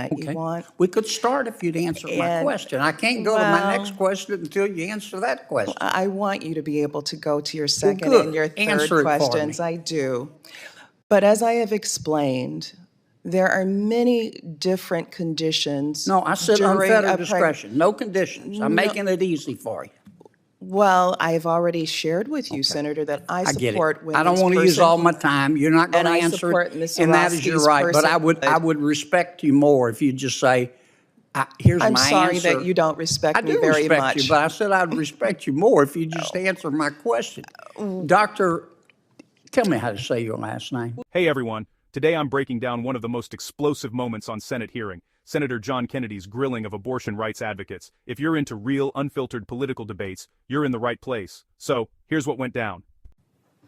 that you Okay. want. We could start if you'd answer my And, question. I can't go to my next question until you answer that question. I want you to be able to go to your Well, second good. and your third Answer it for questions. me. I do. But as I have explained, there are many different conditions. No, I said during unfettered a discretion, no conditions. I'm making it easy for you. Well, I've already shared with you, Senator, that I I get it. support I don't women's want to use all my personhood. time. You're not going And to I answer support it, Ms. and that is your Orozco's right. But I personhood. would respect you more if you just say, here's I'm my sorry answer. that you don't I respect me do very respect much. you, but I said I'd respect you more if you just answer my question. Doctor, tell me how to say your last name. Hey everyone, today I'm breaking down one of the most explosive moments on Senate hearing, Senator John Kennedy's grilling of abortion rights advocates. If you're into real, unfiltered political debates, you're in the right place. So, here's what went down.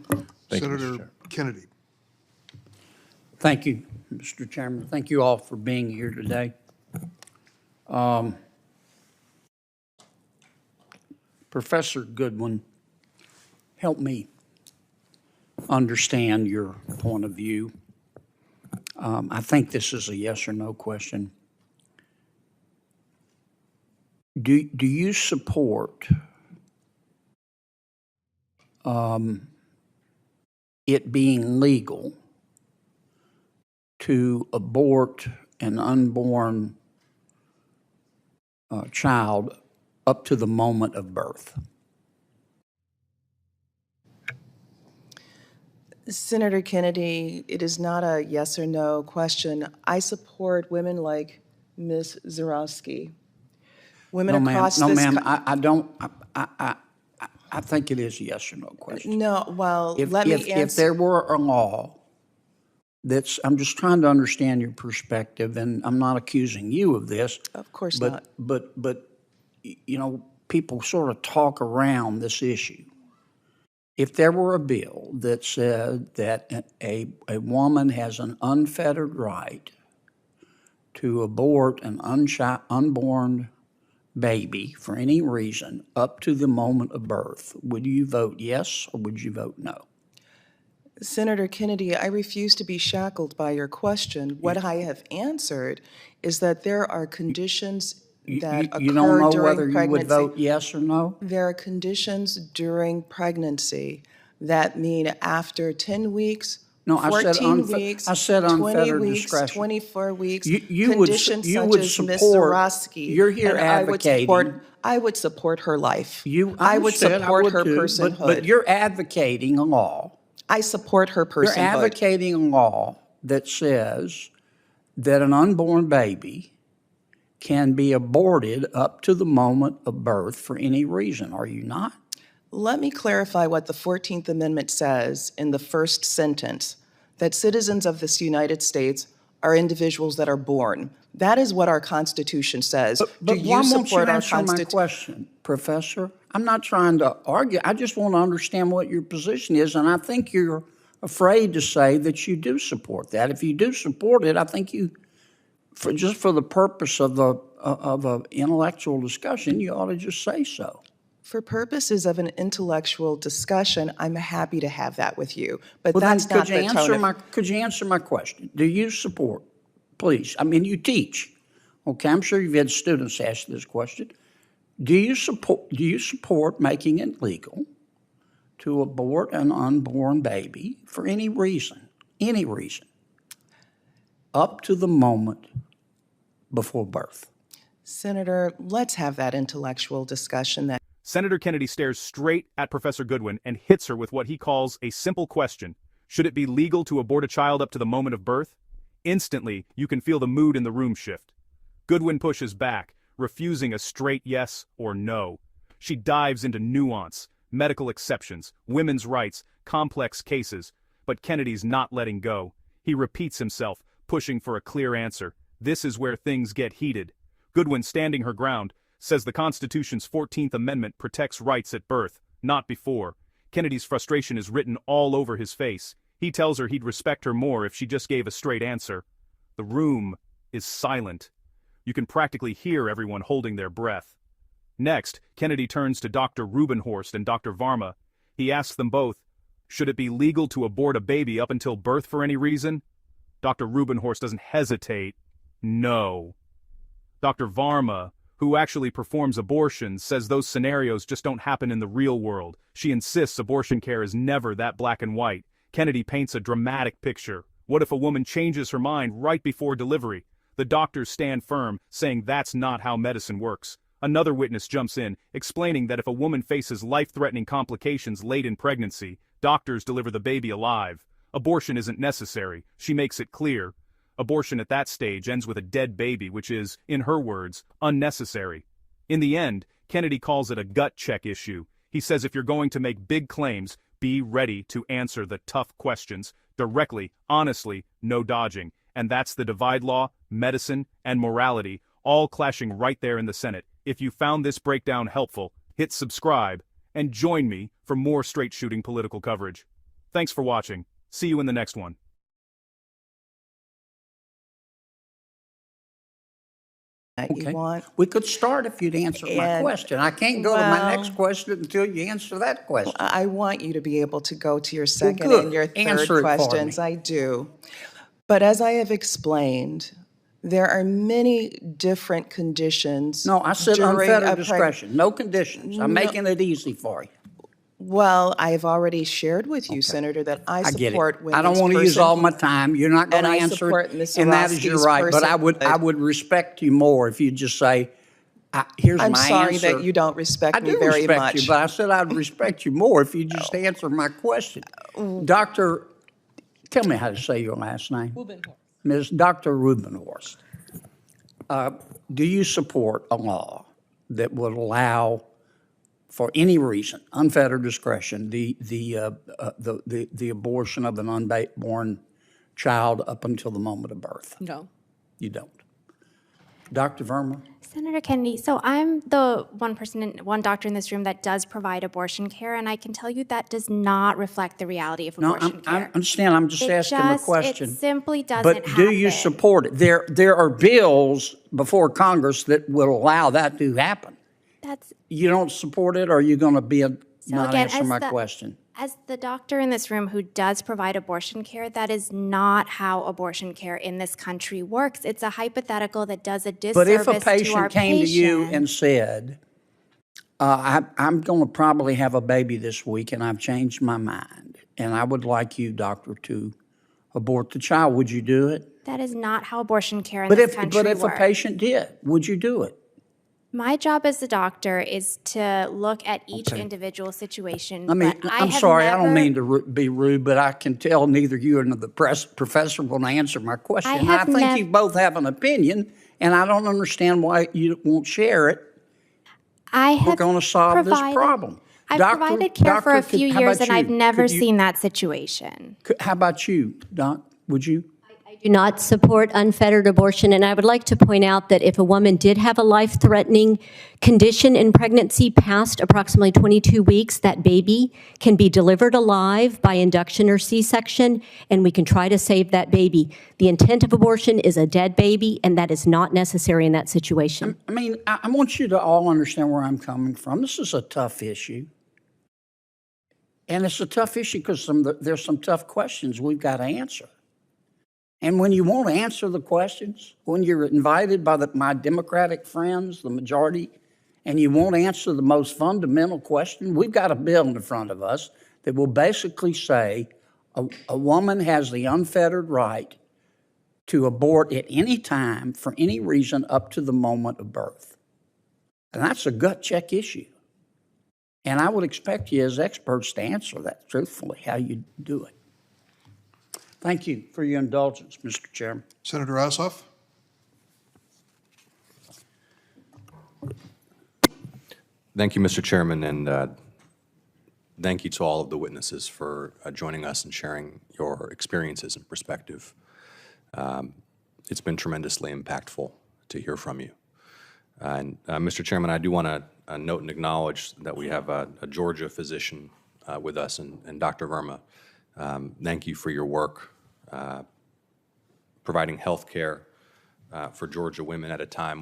Thank you, Mr. Senator Chair. Kennedy. Thank you, Mr. Chairman. Thank you all for being here today. Professor Goodwin, help me understand your point of view. I think this is a yes or no question. Do you support it being legal to abort an unborn child up to the moment of birth? Senator Kennedy, it is not a yes or no question. I support women like Ms. Zarowski. Women across no, this ma'am. I don't. I think it is a yes or no question. No, well, If let me answer. there were a law that's, I'm just trying to understand your perspective, and I'm not accusing you of this. Of course but, not. But you know, people sort of talk around this issue. If there were a bill that said that a woman has an unfettered right to abort an unborn baby for any reason up to the moment of birth, would you vote yes or would you vote no? Senator Kennedy, I refuse to be shackled by your question. What I have answered is that there are conditions that occur You don't know during whether you would pregnancy. vote yes or no? There are conditions during pregnancy that mean after 10 weeks, No, I said 14 weeks, I said 20 unfettered weeks, discretion. 24 weeks, You would conditions you such would as Ms. support. Zarowski. You're here and advocating. I would support her life. I would understand, support would her too, personhood. But you're advocating a law. I support her You're personhood. advocating a law that says that an unborn baby can be aborted up to the moment of birth for any reason, are you not? Let me clarify what the 14th Amendment says in the first sentence, that citizens of this United States are individuals that are born. That is what our Constitution says. But Do why you won't you support our answer my Constitution? question, Professor? I'm not trying to argue. I just want to understand what your position is, and I think you're afraid to say that you do support that. If you do support it, I think you, just for the purpose of an intellectual discussion, you ought to just say so. For purposes of an intellectual discussion, I'm happy to have that with you, but Well, then that's not the tone of... could you answer my question? Do you support, please? I mean, you teach, okay? I'm sure you've had students ask this question. Do you support making it legal to abort an unborn baby for any reason, up to the moment before birth? Senator, let's have that intellectual discussion. That Senator Kennedy stares straight at Professor Goodwin and hits her with what he calls a simple question. Should it be legal to abort a child up to the moment of birth? Instantly, you can feel the mood in the room shift. Goodwin pushes back, refusing a straight yes or no. She dives into nuance, medical exceptions, women's rights, complex cases, but Kennedy's not letting go. He repeats himself, pushing for a clear answer. This is where things get heated. Goodwin, standing her ground, says the Constitution's 14th Amendment protects rights at birth, not before. Kennedy's frustration is written all over his face. He tells her he'd respect her more if she just gave a straight answer. The room is silent. You can practically hear everyone holding their breath. Next, Kennedy turns to Dr. Rubenhorst and Dr. Varma. He asks them both, should it be legal to abort a baby up until birth for any reason? Dr. Rubenhorst doesn't hesitate. No. Dr. Varma, who actually performs abortions, says those scenarios just don't happen in the real world. She insists abortion care is never that black and white. Kennedy paints a dramatic picture. What if a woman changes her mind right before delivery? The doctors stand firm, saying that's not how medicine works. Another witness jumps in, explaining that if a woman faces life-threatening complications late in pregnancy, doctors deliver the baby alive. Abortion isn't necessary, she makes it clear. Abortion at that stage ends with a dead baby, which is, in her words, unnecessary. In the end, Kennedy calls it a gut check issue. He says if you're going to make big claims, be ready to answer the tough questions, directly, honestly, no dodging. And that's the divide law, medicine, and morality, all clashing right there in the Senate. If you found this breakdown helpful, hit subscribe, and join me for more straight-shooting political coverage. Thanks for watching. See you in the next one. You want. We could start if you'd answer my question. I can't go to my next question until you answer that question. I want you to be able to go to your second good. and your third Answer it for questions. me. I do. But as I have explained, there are many different conditions. No, I said during unfettered a discretion, no conditions. I'm making it easy for you. Well, I've already shared with you, Senator, that I I get support it. women's I don't want to use person- all my time. You're not going to And I answer support it, Ms. and that is your Orozco's right. But I personhood. would respect you more if you just say, "Here's I'm my sorry answer." that you don't respect I me do very respect much. you, but I said I'd respect you more if you just answer my question. Doctor, tell me how to say your last name. Ms. Dr. Rubenhorst, do you support a law that would allow, for any reason, unfettered discretion, the abortion of an unborn child up until the moment of birth? No. You don't. Dr. Verma? Senator Kennedy, so I'm the one doctor in this room that does provide abortion care, and I can tell you that does not reflect the reality of No, abortion I care. understand. I'm just asking a question. It simply doesn't But do you happen. support it? There are bills before Congress that will allow that to happen. That's You don't support it, or are you going to not again, answer my question? As the doctor in this room who does provide abortion care, that is not how abortion care in this country works. It's a hypothetical that does a disservice But if a to our patient came to you and patients. said, I'm going to probably have a baby this week and I've changed my mind, and I would like you, doctor, to abort the child, would you do it? That is not how abortion care in But this if, country but if works. a patient did, would you do it? My job as a doctor is to look at each individual situation. I mean, but I'm have sorry, I don't never- mean to be rude, but I can tell neither you nor the professor will answer my question. I And have think you both have an opinion, and I don't understand why you won't share it. I have We're going to solve this provided- problem. I've Doctor- provided care for a doctor, few how years, about and I've you? never Could you- seen that situation. How about you, Doc? Would you? Do not support unfettered abortion, and I would like to point out that if a woman did have a life-threatening condition in pregnancy past approximately 22 weeks, that baby can be delivered alive by induction or C-section, and we can try to save that baby. The intent of abortion is a dead baby, and that is not necessary in that situation. I mean, I want you to all understand where I'm coming from. This is a tough issue. And it's a tough issue because there's some tough questions we've got to answer. And when you won't answer the questions, when you're invited by my Democratic friends, the majority, and you won't answer the most fundamental question, we've got a bill in front of us that will basically say a woman has the unfettered right to abort at any time for any reason up to the moment of birth. And that's a gut check issue. And I would expect you as experts to answer that truthfully, how you do it. Thank you for your indulgence, Mr. Chairman. Senator Ossoff? Thank you, Mr. Chairman, and thank you to all of the witnesses for joining us and sharing your experiences and perspective. It's been tremendously impactful to hear from you. And Mr. Chairman, I do want to note and acknowledge that we have a Georgia physician with us, and Dr. Verma. Thank you for your work providing health care for Georgia women at a time